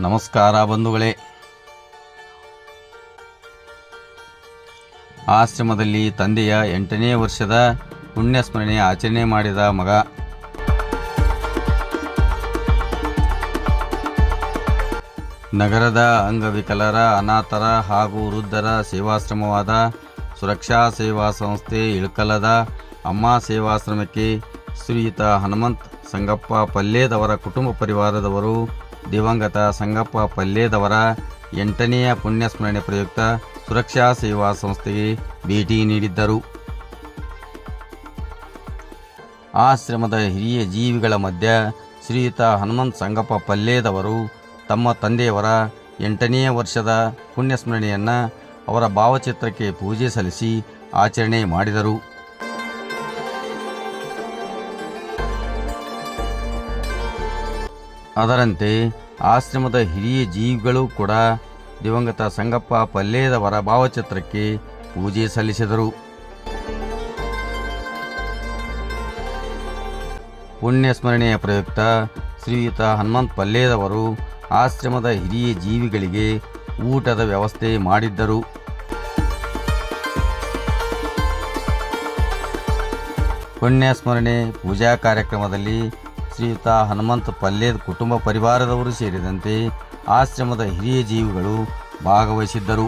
ನಮಸ್ಕಾರ ಬಂಧುಗಳೇ. ಆಶ್ರಮದಲ್ಲಿ ತಂದೆಯ 8ನೇ ವರ್ಷದ ಪುಣ್ಯಸ್ಮರಣೆ ಆಚರಣೆ ಮಾಡಿದ ಮಗ. ನಗರದ ಅಂಗವಿಕಲರ, ಅನಾಥರ ಹಾಗೂ ವೃದ್ಧರ ಸೇವಾಶ್ರಮವಾದ ಸುರಕ್ಷಾ ಸೇವಾ ಸಂಸ್ಥೆ ಇಳಕಲದ ಅಮ್ಮ ಸೇವಾಶ್ರಮಕ್ಕೆ ಶ್ರೀಯುತ ಹನುಮಂತ್ ಸಂಗಪ್ಪ ಪಲ್ಲೇದವರ ಕುಟುಂಬ ಪರಿವಾರದವರು ದಿವಂಗತ ಸಂಗಪ್ಪ ಪಲ್ಲೇದವರ 8ನೆಯ ಪುಣ್ಯಸ್ಮರಣೆ ಪ್ರಯುಕ್ತ ಸುರಕ್ಷಾ ಸೇವಾ ಸಂಸ್ಥೆಗೆ ಭೇಟಿ ನೀಡಿದ್ದರು. ಆಶ್ರಮದ ಹಿರಿಯ ಜೀವಿಗಳ ಮಧ್ಯ ಶ್ರೀಯುತ ಹನುಮಂತ್ ಸಂಗಪ್ಪ ಪಲ್ಲೇದವರು ತಮ್ಮ ತಂದೆಯವರ 8ನೇ ವರ್ಷದ ಪುಣ್ಯಸ್ಮರಣೆಯನ್ನು ಅವರ ಭಾವಚಿತ್ರಕ್ಕೆ ಪೂಜೆ ಸಲ್ಲಿಸಿ ಆಚರಣೆ ಮಾಡಿದರು. ಅದರಂತೆ ಆಶ್ರಮದ ಹಿರಿಯ ಜೀವಿಗಳು ಕೂಡ ದಿವಂಗತ ಸಂಗಪ್ಪ ಪಲ್ಲೇದವರ ಭಾವಚಿತ್ರಕ್ಕೆ ಪೂಜೆ ಸಲ್ಲಿಸಿದರು. ಪುಣ್ಯಸ್ಮರಣೆಯ ಪ್ರಯುಕ್ತ ಶ್ರೀಯುತ ಹನುಮಂತ್ ಪಲ್ಲೇದವರು ಆಶ್ರಮದ ಹಿರಿಯ ಜೀವಿಗಳಿಗೆ ಊಟದ ವ್ಯವಸ್ಥೆ ಮಾಡಿದ್ದರು. ಪುಣ್ಯಸ್ಮರಣೆ ಪೂಜಾ ಕಾರ್ಯಕ್ರಮದಲ್ಲಿ ಶ್ರೀಯುತ ಹನುಮಂತ್ ಪಲ್ಲೇದ್ ಕುಟುಂಬ ಪರಿವಾರದವರು ಸೇರಿದಂತೆ ಆಶ್ರಮದ ಹಿರಿಯ ಜೀವಿಗಳು ಭಾಗವಹಿಸಿದ್ದರು.